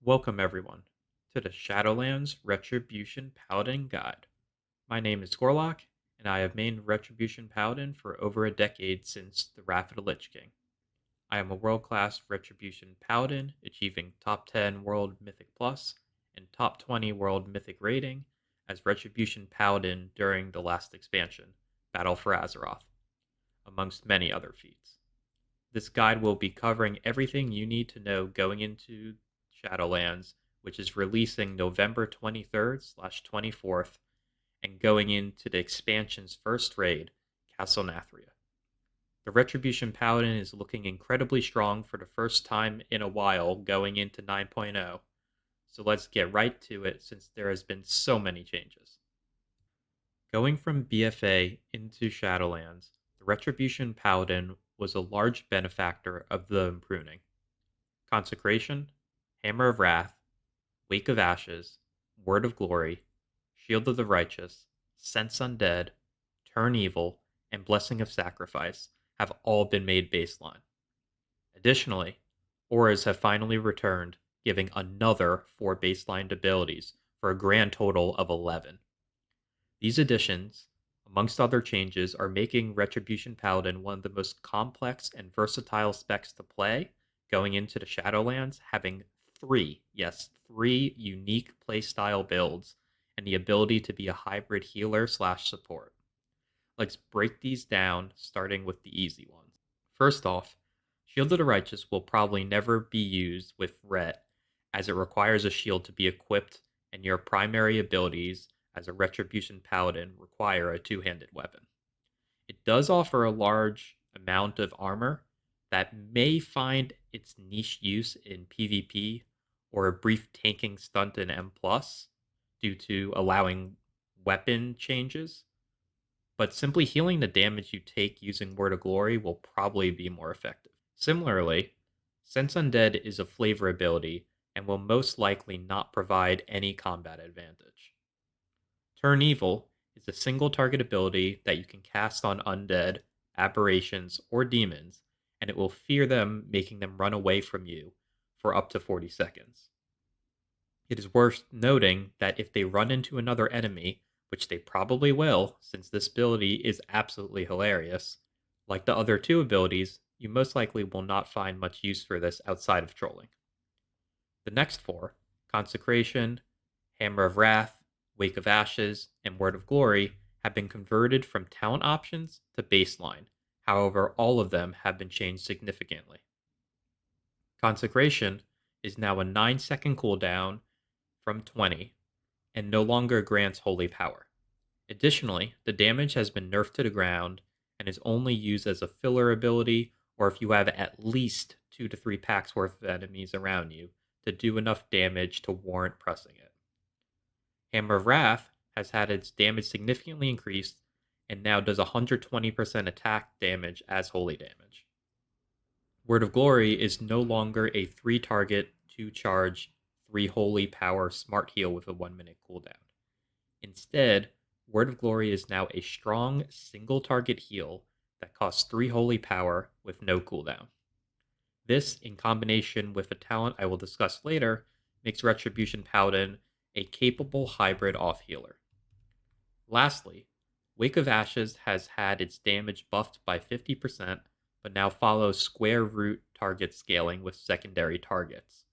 Welcome, everyone, to the Shadowlands Retribution Paladin Guide. My name is Gorelock, and I have mained Retribution Paladin for over a decade since the Wrath of the Lich King. I am a world class Retribution Paladin, achieving top 10 World Mythic Plus and top 20 World Mythic rating as Retribution Paladin during the last expansion, Battle for Azeroth, amongst many other feats. This guide will be covering everything you need to know going into Shadowlands, which is releasing November 23rd/24th and going into the expansion's first raid, Castle Nathria. The Retribution Paladin is looking incredibly strong for the first time in a while going into 9.0, so let's get right to it since there has been so many changes. Going from BFA into Shadowlands, the Retribution Paladin was a large benefactor of the Unpruning. Consecration, Hammer of Wrath, Wake of Ashes, Word of Glory, Shield of the Righteous, Sense Undead, Turn Evil, and Blessing of Sacrifice have all been made baseline. Additionally, auras have finally returned, giving another 4 baseline abilities for a grand total of 11. These additions, amongst other changes, are making Retribution Paladin one of the most complex and versatile specs to play going into the Shadowlands, having three unique playstyle builds and the ability to be a hybrid healer/support. Let's break these down, starting with the easy ones. First off, Shield of the Righteous will probably never be used with Ret, as it requires a shield to be equipped, and your primary abilities as a Retribution Paladin require a two-handed weapon. It does offer a large amount of armor that may find its niche use in PvP or a brief tanking stunt in M+, due to allowing weapon changes, but simply healing the damage you take using Word of Glory will probably be more effective. Similarly, Sense Undead is a flavor ability and will most likely not provide any combat advantage. Turn Evil is a single target ability that you can cast on undead, aberrations, or demons, and it will fear them, making them run away from you for up to 40 seconds. It is worth noting that if they run into another enemy, which they probably will, since this ability is absolutely hilarious, like the other two abilities, you most likely will not find much use for this outside of trolling. The next 4, Consecration, Hammer of Wrath, Wake of Ashes, and Word of Glory, have been converted from talent options to baseline. However, all of them have been changed significantly. Consecration is now a 9-second cooldown from 20 and no longer grants holy power. Additionally, the damage has been nerfed to the ground and is only used as a filler ability or if you have at least 2 to 3 packs worth of enemies around you to do enough damage to warrant pressing it. Hammer of Wrath has had its damage significantly increased and now does 120% attack damage as holy damage. Word of Glory is no longer a 3 target, 2 charge, 3 holy power smart heal with a 1-minute cooldown. Instead, Word of Glory is now a strong single target heal that costs 3 holy power with no cooldown. This, in combination with a talent I will discuss later, makes Retribution Paladin a capable hybrid off healer. Lastly, Wake of Ashes has had its damage buffed by 50%, but now follows square root target scaling with secondary targets,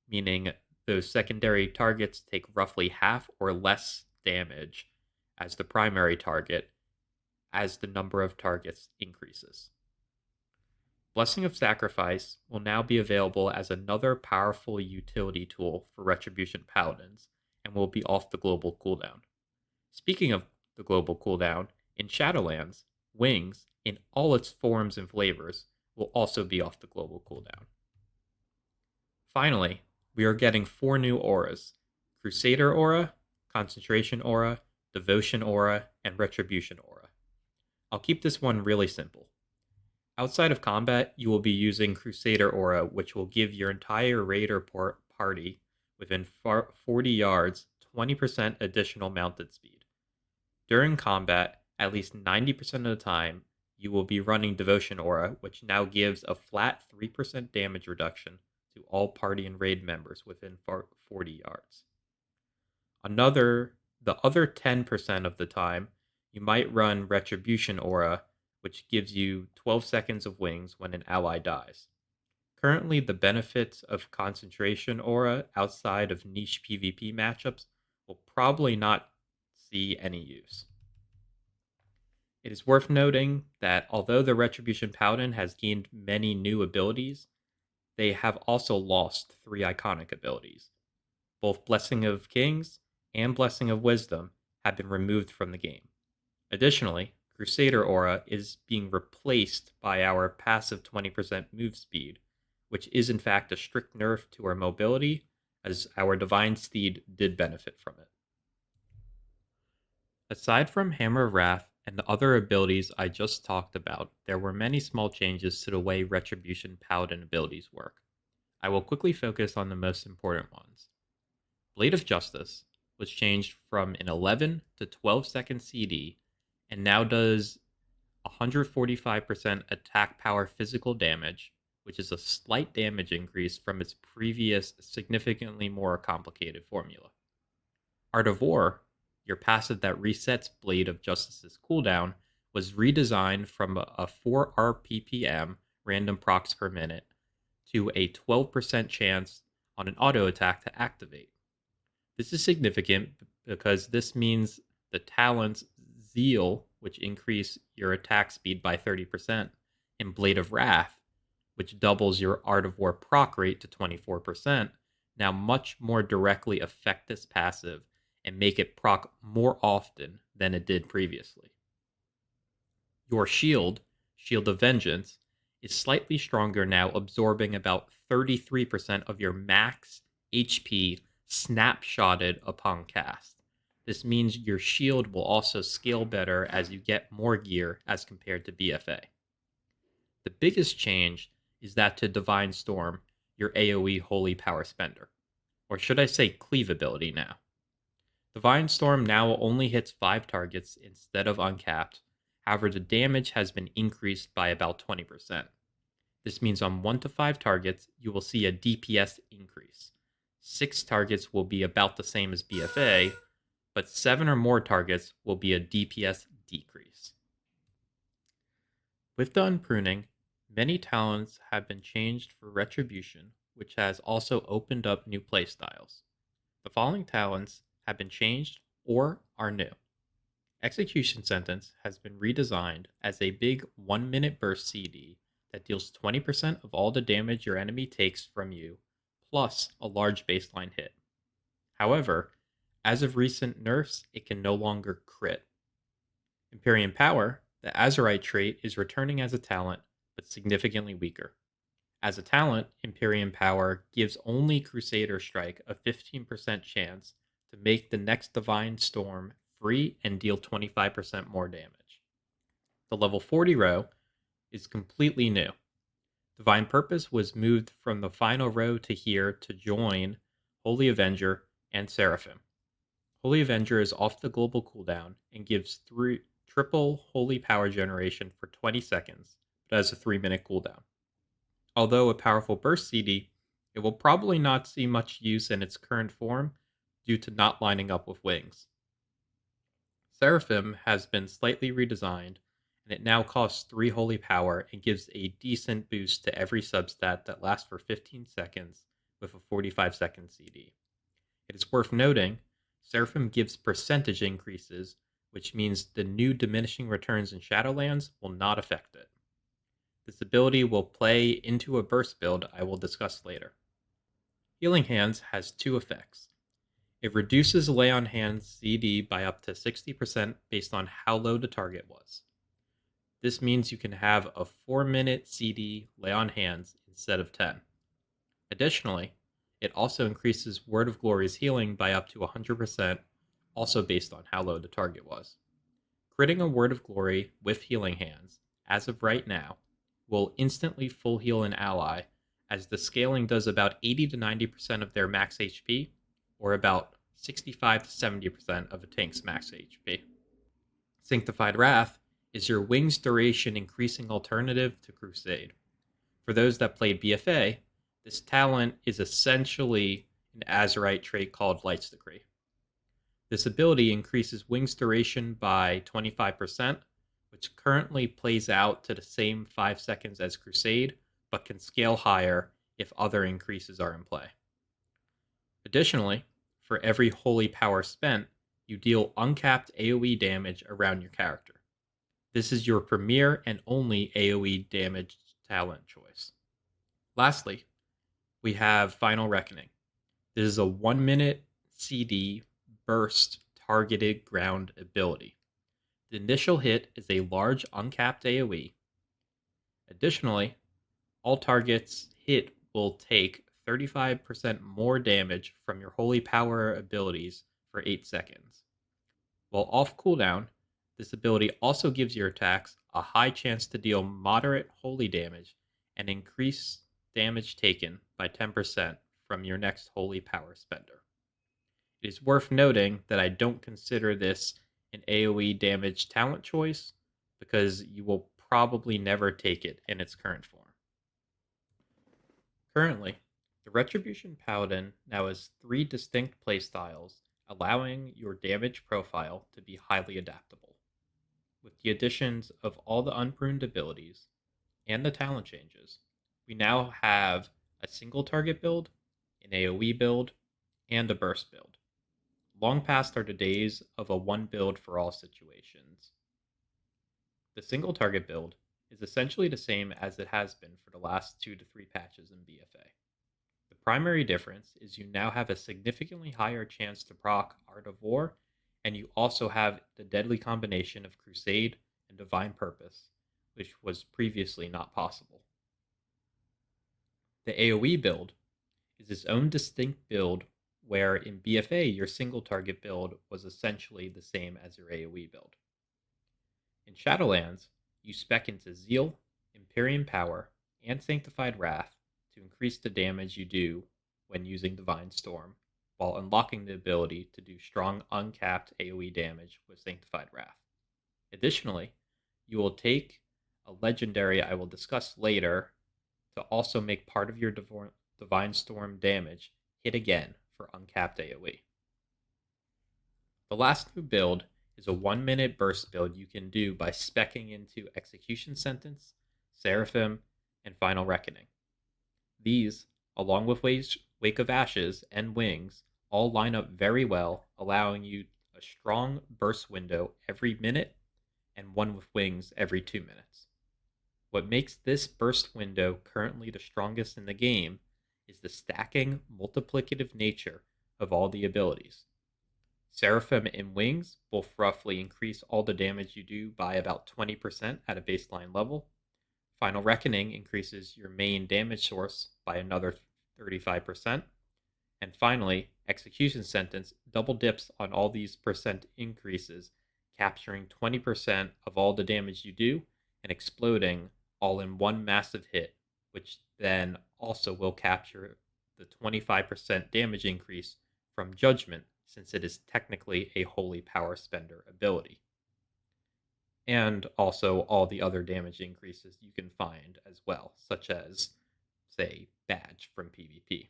meaning those secondary targets take roughly half or less damage as the primary target as the number of targets increases. Blessing of Sacrifice will now be available as another powerful utility tool for Retribution Paladins and will be off the global cooldown. Speaking of the global cooldown, in Shadowlands, Wings, in all its forms and flavors, will also be off the global cooldown. Finally, we are getting 4 new auras: Crusader Aura, Concentration Aura, Devotion Aura, and Retribution Aura. I'll keep this one really simple. Outside of combat, you will be using Crusader Aura, which will give your entire raider party within 40 yards 20% additional mounted speed. During combat, at least 90% of the time, you will be running Devotion Aura, which now gives a flat 3% damage reduction to all party and raid members within 40 yards. The other 10% of the time, you might run Retribution Aura, which gives you 12 seconds of wings when an ally dies. Currently, the benefits of Concentration Aura outside of niche PvP matchups will probably not see any use. It is worth noting that although the Retribution Paladin has gained many new abilities, they have also lost three iconic abilities. Both Blessing of Kings and Blessing of Wisdom have been removed from the game. Additionally, Crusader Aura is being replaced by our passive 20% move speed, which is in fact a strict nerf to our mobility, as our Divine Steed did benefit from it. Aside from Hammer of Wrath and the other abilities I just talked about, there were many small changes to the way Retribution Paladin abilities work. I will quickly focus on the most important ones. Blade of Justice was changed from an 11 to 12-second CD and now does 145% attack power physical damage, which is a slight damage increase from its previous significantly more complicated formula. Art of War, your passive that resets Blade of Justice's cooldown, was redesigned from a 4 RPPM random procs per minute to a 12% chance on an auto attack to activate. This is significant because this means the talents Zeal, which increase your attack speed by 30%, and Blade of Wrath, which doubles your Art of War proc rate to 24%, now much more directly affect this passive and make it proc more often than it did previously. Your Shield of Vengeance, is slightly stronger now, absorbing about 33% of your max HP snapshotted upon cast. This means your shield will also scale better as you get more gear as compared to BFA. The biggest change is that to Divine Storm, your AoE Holy Power Spender. Or should I say Cleave ability now. Divine Storm now only hits 5 targets instead of uncapped. However, the damage has been increased by about 20%. This means on 1 to 5 targets, you will see a DPS increase. 6 targets will be about the same as BFA, but 7 or more targets will be a DPS decrease. With the Unpruning, many talents have been changed for Retribution, which has also opened up new playstyles. The following talents have been changed or are new. Execution Sentence has been redesigned as a big 1-minute burst CD that deals 20% of all the damage your enemy takes from you, plus a large baseline hit. However, as of recent nerfs, it can no longer crit. Empyrean Power, the Azurite trait, is returning as a talent, but significantly weaker. As a talent, Empyrean Power gives only Crusader Strike a 15% chance to make the next Divine Storm free and deal 25% more damage. The level 40 row is completely new. Divine Purpose was moved from the final row to here to join Holy Avenger and Seraphim. Holy Avenger is off the global cooldown and gives triple holy power generation for 20 seconds, but has a 3-minute cooldown. Although a powerful burst CD, it will probably not see much use in its current form due to not lining up with wings. Seraphim has been slightly redesigned, and it now costs 3 holy power and gives a decent boost to every substat that lasts for 15 seconds with a 45-second CD. It is worth noting, Seraphim gives percentage increases, which means the new diminishing returns in Shadowlands will not affect it. This ability will play into a burst build I will discuss later. Healing Hands has 2 effects. It reduces Lay on Hands CD by up to 60% based on how low the target was. This means you can have a 4-minute CD Lay on Hands instead of 10. Additionally, it also increases Word of Glory's healing by up to 100%, also based on how low the target was. Critting a Word of Glory with Healing Hands, as of right now, will instantly full heal an ally, as the scaling does about 80 to 90% of their max HP, or about 65 to 70% of a tank's max HP. Sanctified Wrath is your wings duration increasing alternative to Crusade. For those that played BFA, This talent is essentially an Azerite trait called Light's Decree. This ability increases Wings duration by 25%, which currently plays out to the same 5 seconds as Crusade, but can scale higher if other increases are in play. Additionally, for every holy power spent, you deal uncapped AoE damage around your character. This is your premier and only AoE damage talent choice. Lastly, we have Final Reckoning. This is a 1-minute CD burst targeted ground ability. The initial hit is a large uncapped AoE. Additionally, all targets hit will take 35% more damage from your holy power abilities for 8 seconds. While off cooldown, this ability also gives your attacks a high chance to deal moderate holy damage and increase damage taken by 10% from your next holy power spender. It is worth noting that I don't consider this an AoE damage talent choice because you will probably never take it in its current form. Currently, the Retribution Paladin now has 3 distinct playstyles, allowing your damage profile to be highly adaptable. With the additions of all the unpruned abilities and the talent changes, we now have a single target build, an AoE build, and a burst build. Long past are the days of a one build for all situations. The single target build is essentially the same as it has been for the last 2 to 3 patches in BFA. The primary difference is you now have a significantly higher chance to proc Art of War, and you also have the deadly combination of Crusade and Divine Purpose, which was previously not possible. The AoE build is its own distinct build where in BFA your single target build was essentially the same as your AoE build. In Shadowlands, you spec into Zeal, Imperium Power, and Sanctified Wrath to increase the damage you do when using Divine Storm, while unlocking the ability to do strong uncapped AoE damage with Sanctified Wrath. Additionally, you will take a legendary I will discuss later to also make part of your Divine Storm damage hit again for uncapped AoE. The last new build is a 1-minute burst build you can do by speccing into Execution Sentence, Seraphim, and Final Reckoning. These, along with Wake of Ashes and Wings, all line up very well, allowing you a strong burst window every minute and one with Wings every 2 minutes. What makes this burst window currently the strongest in the game is the stacking, multiplicative nature of all the abilities. Seraphim and Wings both roughly increase all the damage you do by about 20% at a baseline level. Final Reckoning increases your main damage source by another 35%. And finally, Execution Sentence double dips on all these percent increases, capturing 20% of all the damage you do and exploding all in one massive hit, which then also will capture the 25% damage increase from Judgment, since it is technically a holy power spender ability. And also all the other damage increases you can find as well, such as, say, Badge from PvP.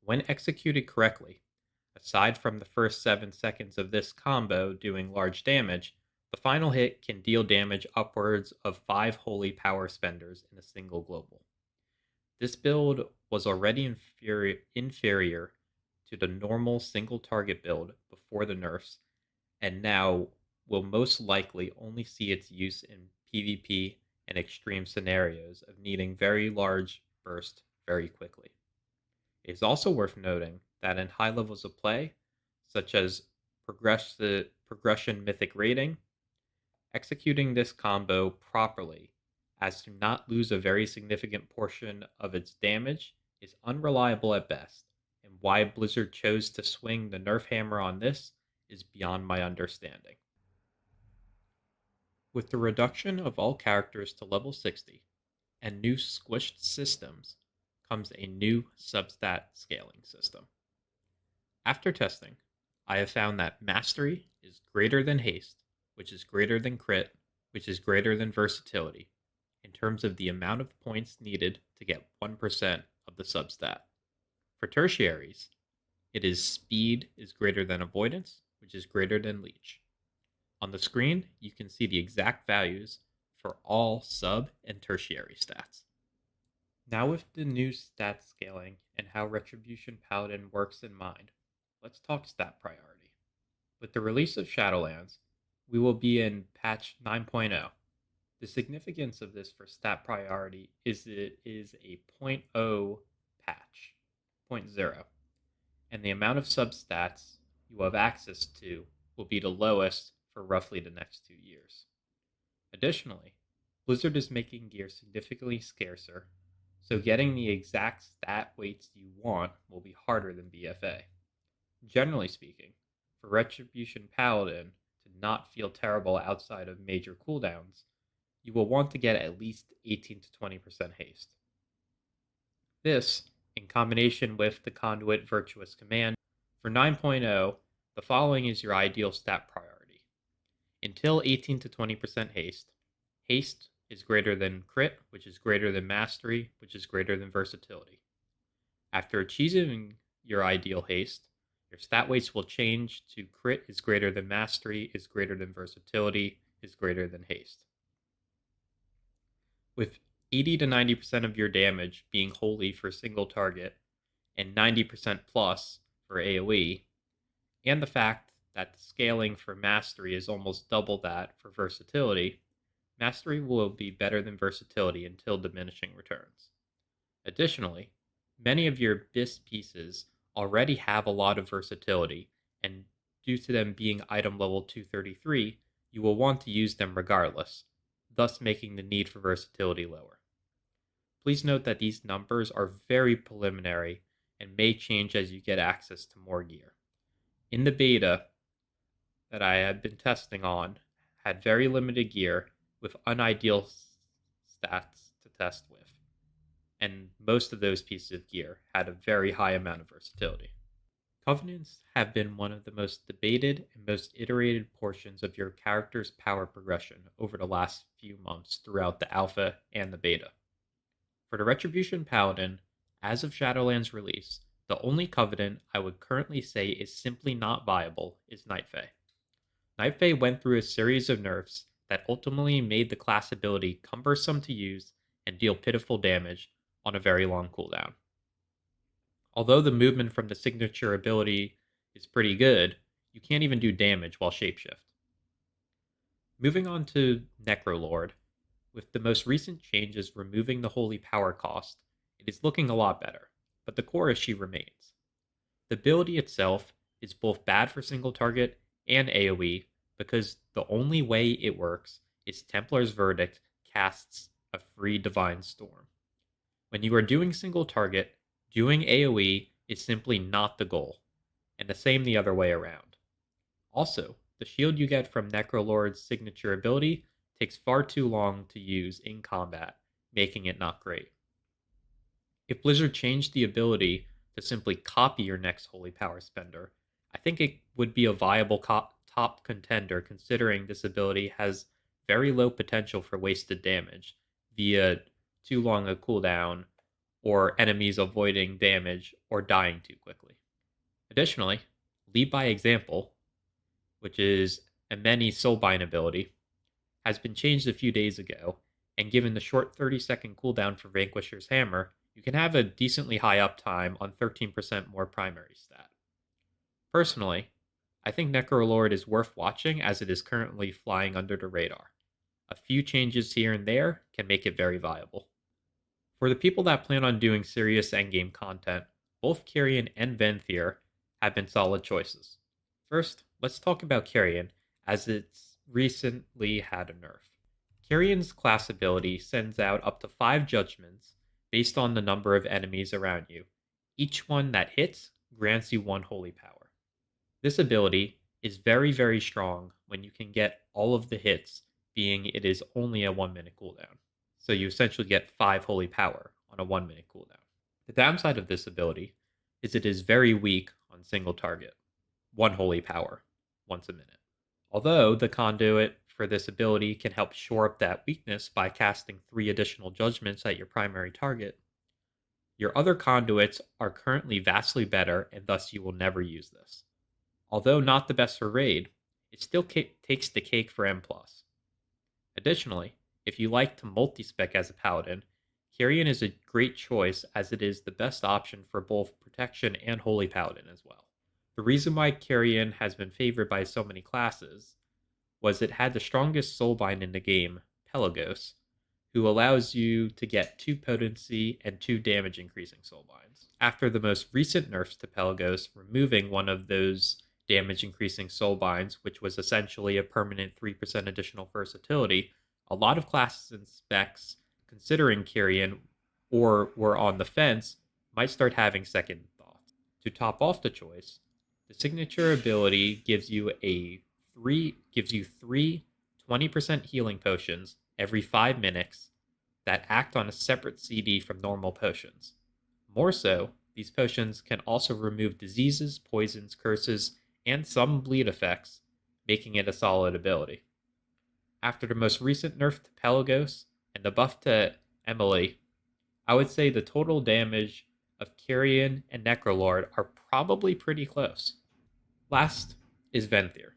When executed correctly, aside from the first 7 seconds of this combo doing large damage, the final hit can deal damage upwards of 5 holy power spenders in a single global. This build was already inferior to the normal single target build before the nerfs, and now will most likely only see its use in PvP and extreme scenarios of needing very large burst very quickly. It is also worth noting that in high levels of play, such as progression mythic rating, executing this combo properly as to not lose a very significant portion of its damage is unreliable at best, and why Blizzard chose to swing the nerf hammer on this is beyond my understanding. With the reduction of all characters to level 60 and new squished systems comes a new substat scaling system. After testing, I have found that Mastery is greater than Haste, which is greater than Crit, which is greater than Versatility, in terms of the amount of points needed to get 1% of the substat. For tertiaries, it is speed is greater than avoidance, which is greater than leech. On the screen, you can see the exact values for all sub and tertiary stats. Now with the new stat scaling and how Retribution Paladin works in mind, let's talk stat priority. With the release of Shadowlands, we will be in patch 9.0. The significance of this for stat priority is it is a 0.0 patch, 0.0, and the amount of substats you have access to will be the lowest for roughly the next 2 years. Additionally, Blizzard is making gear significantly scarcer, so getting the exact stat weights you want will be harder than BFA. Generally speaking, for Retribution Paladin to not feel terrible outside of major cooldowns, you will want to get at least 18 to 20% haste. This, in combination with the Conduit Virtuous command, for 9.0, the following is your ideal stat priority. Until 18 to 20% haste, haste is greater than crit, which is greater than mastery, which is greater than versatility. After achieving your ideal haste, your stat weights will change to crit is greater than mastery, is greater than versatility, is greater than haste. With 80 to 90% of your damage being wholly for single target and 90% plus for AoE, and the fact that the scaling for mastery is almost double that for versatility, mastery will be better than versatility until diminishing returns. Additionally, many of your BIS pieces already have a lot of versatility, and due to them being item level 233, you will want to use them regardless, thus making the need for versatility lower. Please note that these numbers are very preliminary and may change as you get access to more gear. In the beta that I had been testing on, had very limited gear with unideal stats to test with, and most of those pieces of gear had a very high amount of versatility. Covenants have been one of the most debated and most iterated portions of your character's power progression over the last few months throughout the alpha and the beta. For the Retribution Paladin, as of Shadowlands release, the only covenant I would currently say is simply not viable is Night Fae. Night Fae went through a series of nerfs that ultimately made the class ability cumbersome to use and deal pitiful damage on a very long cooldown. Although the movement from the signature ability is pretty good, you can't even do damage while shapeshift. Moving on to Necrolord, with the most recent changes removing the holy power cost, it is looking a lot better, but the core issue remains. The ability itself is both bad for single target and AoE because the only way it works is Templar's Verdict casts a free Divine Storm. When you are doing single target, doing AoE is simply not the goal, and the same the other way around. Also, the shield you get from Necrolord's signature ability takes far too long to use in combat, making it not great. If Blizzard changed the ability to simply copy your next holy power spender, I think it would be a viable top contender considering this ability has very low potential for wasted damage via too long a cooldown or enemies avoiding damage or dying too quickly. Additionally, Lead by Example, which is a many soulbind ability, has been changed a few days ago, and given the short 30-second cooldown for Vanquisher's Hammer, you can have a decently high uptime on 13% more primary stat. Personally, I think Necrolord is worth watching as it is currently flying under the radar. A few changes here and there can make it very viable. For the people that plan on doing serious endgame content, both Carrion and Venthyr have been solid choices. First, let's talk about Carrion, as it's recently had a nerf. Carrion's class ability sends out up to 5 judgments based on the number of enemies around you. Each one that hits grants you 1 holy power. This ability is very, very strong when you can get all of the hits, being it is only a 1-minute cooldown. So you essentially get 5 holy power on a 1-minute cooldown. The downside of this ability is it is very weak on single target, 1 holy power once a minute. Although the conduit for this ability can help shore up that weakness by casting 3 additional judgments at your primary target. Your other conduits are currently vastly better, and thus you will never use this. Although not the best for raid, it still takes the cake for M+. Additionally, if you like to multi-spec as a paladin, Carrion is a great choice as it is the best option for both protection and holy paladin as well. The reason why Carrion has been favored by so many classes was it had the strongest soulbind in the game, Pelagos, who allows you to get 2 potency and 2 damage increasing soulbinds. After the most recent nerfs to Pelagos, removing one of those damage increasing soulbinds, which was essentially a permanent 3% additional versatility, a lot of classes and specs considering Carrion or were on the fence might start having second thoughts. To top off the choice, the signature ability gives you 3 20% healing potions every 5 minutes that act on a separate CD from normal potions. More so, these potions can also remove diseases, poisons, curses, and some bleed effects, making it a solid ability. After the most recent nerf to Pelagos and the buff to Emily, I would say the total damage of Carrion and Necrolord are probably pretty close. Last is Venthyr.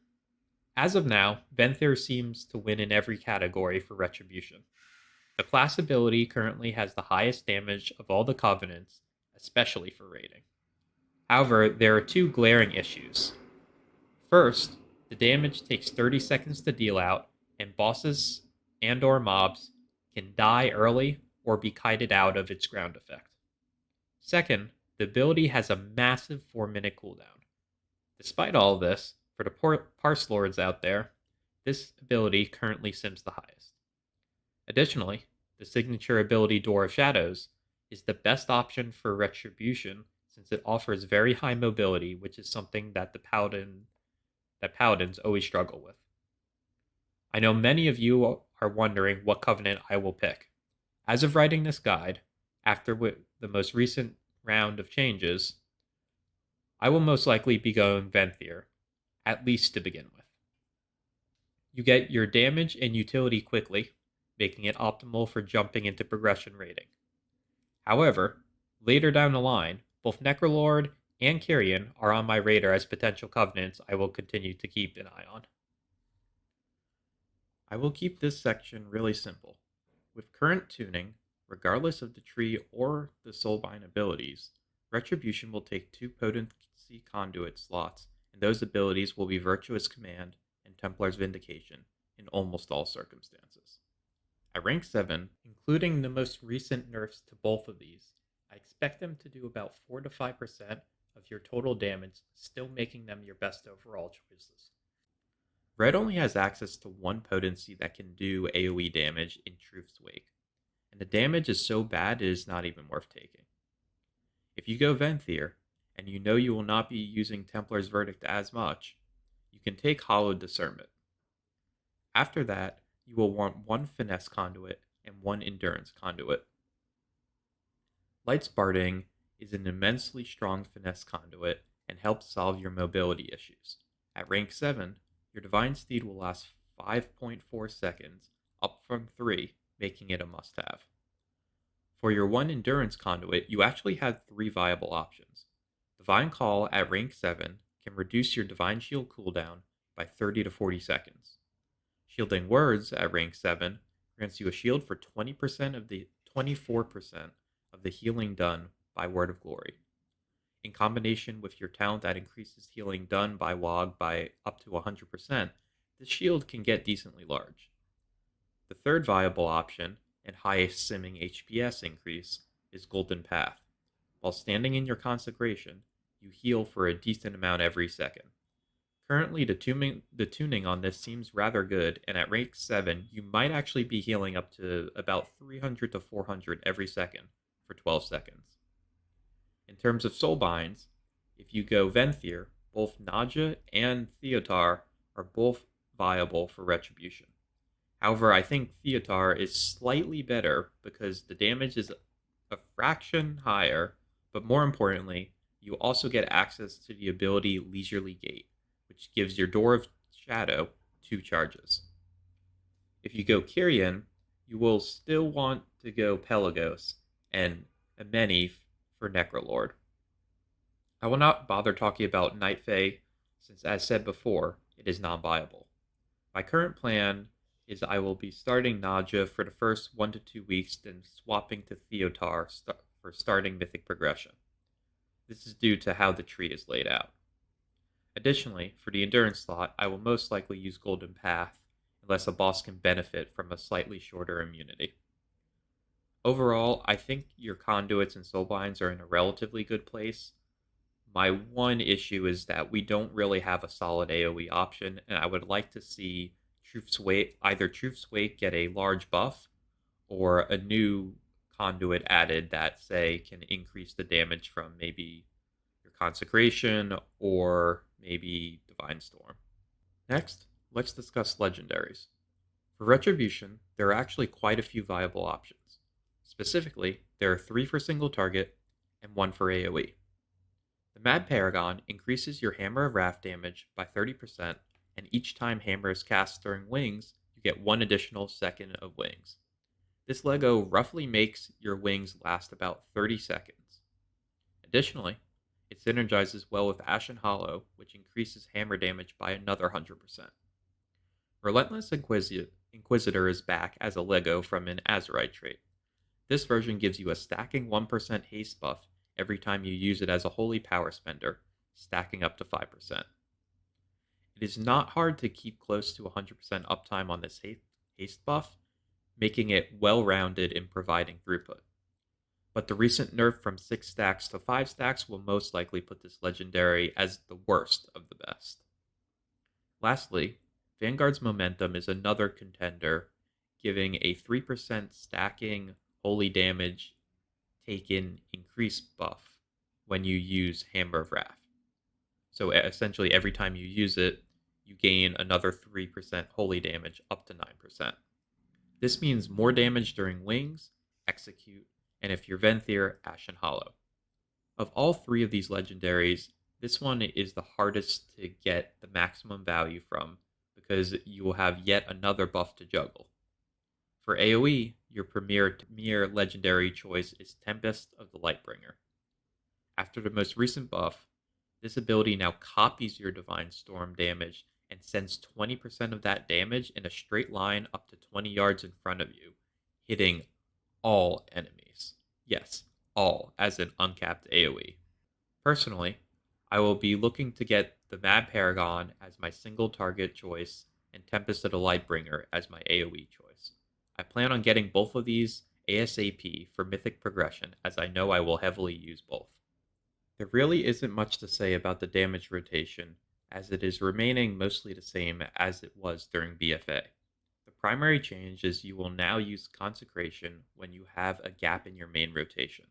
As of now, Venthyr seems to win in every category for Retribution. The class ability currently has the highest damage of all the Covenants, especially for raiding. However, there are 2 glaring issues. First, the damage takes 30 seconds to deal out, and bosses and or mobs can die early or be kited out of its ground effect. Second, the ability has a massive 4-minute cooldown. Despite all of this, for the Parse Lords out there, this ability currently sims the highest. Additionally, the signature ability Door of Shadows is the best option for Retribution since it offers very high mobility, which is something that paladins always struggle with. I know many of you are wondering what covenant I will pick. As of writing this guide, after the most recent round of changes, I will most likely be going Venthyr, at least to begin with. You get your damage and utility quickly, making it optimal for jumping into progression rating. However, later down the line, both Necrolord and Carrion are on my radar as potential covenants I will continue to keep an eye on. I will keep this section really simple. With current tuning, regardless of the tree or the soulbind abilities, Retribution will take 2 potency conduit slots, and those abilities will be Virtuous Command and Templar's Vindication in almost all circumstances. At rank 7, including the most recent nerfs to both of these, I expect them to do about 4 to 5% of your total damage, still making them your best overall choices. Red only has access to 1 potency that can do AoE damage in Truth's Wake, and the damage is so bad it is not even worth taking. If you go Venthyr, and you know you will not be using Templar's Verdict as much, you can take Hollowed Discernment. After that, you will want 1 Finesse Conduit and 1 Endurance Conduit. Lightsparting is an immensely strong Finesse Conduit and helps solve your mobility issues. At rank 7, your Divine Steed will last 5.4 seconds, up from 3, making it a must-have. For your 1 Endurance Conduit, you actually have 3 viable options. Divine Call at rank 7 can reduce your Divine Shield cooldown by 30 to 40 seconds. Shielding Words at rank 7 grants you a shield for 24% of the healing done by Word of Glory. In combination with your talent that increases healing done by WoG by up to 100%, the shield can get decently large. The third viable option, and highest simming HPS increase, is Golden Path. While standing in your consecration, you heal for a decent amount every second. Currently, the tuning on this seems rather good, and at rank 7, you might actually be healing up to about 300 to 400 every second for 12 seconds. In terms of soulbinds, if you go Venthyr, both Nadja and Theotar are both viable for Retribution. However, I think Theotar is slightly better because the damage is a fraction higher, but more importantly, you also get access to the ability Leisurely Gate, which gives your Door of Shadow 2 charges. If you go Kyrian, you will still want to go Pelagos and Ameni for Necrolord. I will not bother talking about Night Fae since, as said before, it is non-viable. My current plan is I will be starting Naja for the first 1 to 2 weeks, then swapping to Theotar for starting Mythic progression. This is due to how the tree is laid out. Additionally, for the Endurance slot, I will most likely use Golden Path, unless a boss can benefit from a slightly shorter immunity. Overall, I think your Conduits and soulbinds are in a relatively good place. My one issue is that we don't really have a solid AoE option, and I would like to see either Truth's Wake get a large buff, or a new conduit added that, say, can increase the damage from maybe your Consecration or maybe Divine Storm. Next, let's discuss Legendaries. For Retribution, there are actually quite a few viable options. Specifically, there are 3 for single target and 1 for AoE. The Mad Paragon increases your Hammer of Wrath damage by 30%, and each time Hammer is cast during Wings, you get 1 additional second of Wings. This Lego roughly makes your Wings last about 30 seconds. Additionally, it synergizes well with Ashen Hollow, which increases Hammer damage by another 100%. Relentless Inquisitor is back as a Lego from an Azurite trait. This version gives you a stacking 1% haste buff every time you use it as a holy power spender, stacking up to 5%. It is not hard to keep close to 100% uptime on this haste buff, making it well-rounded in providing throughput. But the recent nerf from 6 stacks to 5 stacks will most likely put this legendary as the worst of the best. Lastly, Vanguard's Momentum is another contender, giving a 3% stacking holy damage taken increase buff when you use Hammer of Wrath. So essentially every time you use it, you gain another 3% holy damage up to 9%. This means more damage during Wings, Execute, and if you're Venthyr, Ashen Hollow. Of all 3 of these legendaries, this one is the hardest to get the maximum value from because you will have yet another buff to juggle. For AoE, your premier legendary choice is Tempest of the Lightbringer. After the most recent buff, this ability now copies your Divine Storm damage and sends 20% of that damage in a straight line up to 20 yards in front of you, hitting all enemies. Yes, all, as in uncapped AoE. Personally, I will be looking to get the Mad Paragon as my single target choice and Tempest of the Lightbringer as my AoE choice. I plan on getting both of these ASAP for Mythic progression, as I know I will heavily use both. There really isn't much to say about the damage rotation, as it is remaining mostly the same as it was during BFA. The primary change is you will now use Consecration when you have a gap in your main rotation.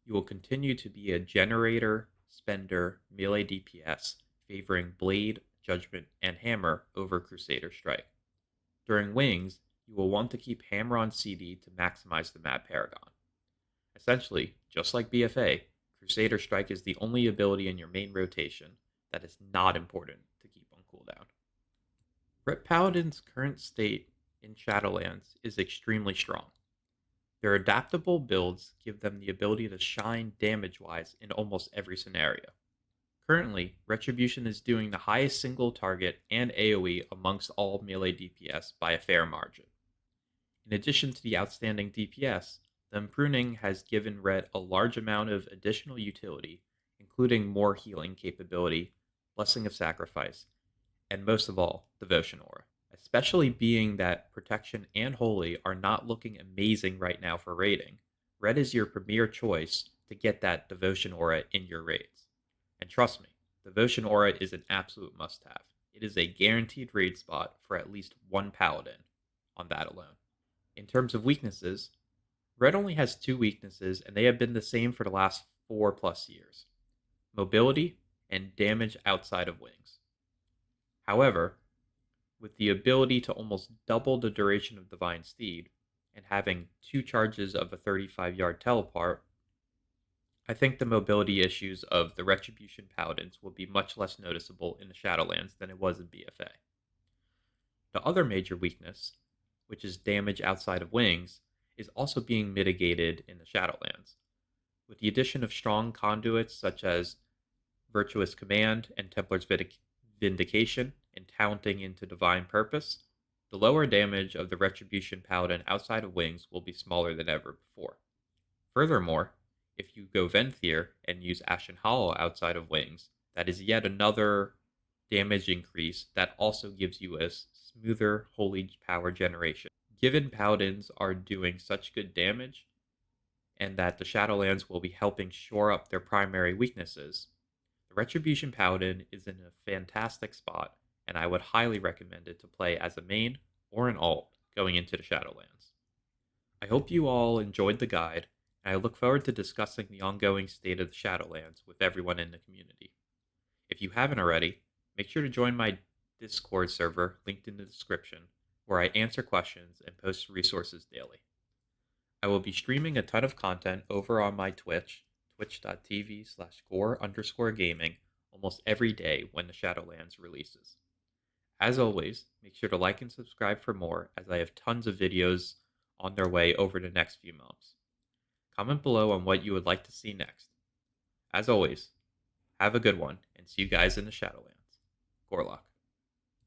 You will continue to be a generator, spender, melee DPS, favoring Blade, Judgment, and Hammer over Crusader Strike. During Wings, you will want to keep Hammer on CD to maximize the Mad Paragon. Essentially, just like BFA, Crusader Strike is the only ability in your main rotation that is not important to keep on cooldown. Ret Paladin's current state in Shadowlands is extremely strong. Their adaptable builds give them the ability to shine damage-wise in almost every scenario. Currently, Retribution is doing the highest single target and AoE amongst all melee DPS by a fair margin. In addition to the outstanding DPS, the Unpruning has given Ret a large amount of additional utility, including more healing capability, Blessing of Sacrifice, and most of all, Devotion Aura. Especially being that Protection and Holy are not looking amazing right now for raiding, Ret is your premier choice to get that Devotion Aura in your raids. And trust me, Devotion Aura is an absolute must-have. It is a guaranteed raid spot for at least one Paladin on that alone. In terms of weaknesses, Ret only has 2 weaknesses, and they have been the same for the last 4+ years: mobility and damage outside of Wings. However, with the ability to almost double the duration of Divine Steed, and having 2 charges of a 35-yard teleport, I think the mobility issues of the Retribution Paladins will be much less noticeable in the Shadowlands than it was in BFA. The other major weakness which is damage outside of wings, is also being mitigated in the Shadowlands. With the addition of strong conduits such as Virtuous Command and Templar's Vindication and talenting into Divine Purpose, the lower damage of the Retribution Paladin outside of wings will be smaller than ever before. Furthermore, if you go Venthyr and use Ashen Hollow outside of wings, that is yet another damage increase that also gives you a smoother holy power generation. Given Paladins are doing such good damage, and that the Shadowlands will be helping shore up their primary weaknesses, the Retribution Paladin is in a fantastic spot, and I would highly recommend it to play as a main or an alt going into the Shadowlands. I hope you all enjoyed the guide, and I look forward to discussing the ongoing state of the Shadowlands with everyone in the community. If you haven't already, make sure to join my Discord server linked in the description, where I answer questions and post resources daily. I will be streaming a ton of content over on my Twitch, twitch.tv/gore_gaming, almost every day when the Shadowlands releases. As always, make sure to like and subscribe for more, as I have tons of videos on their way over the next few months. Comment below on what you would like to see next. As always, have a good one, and see you guys in the Shadowlands. Gorelock.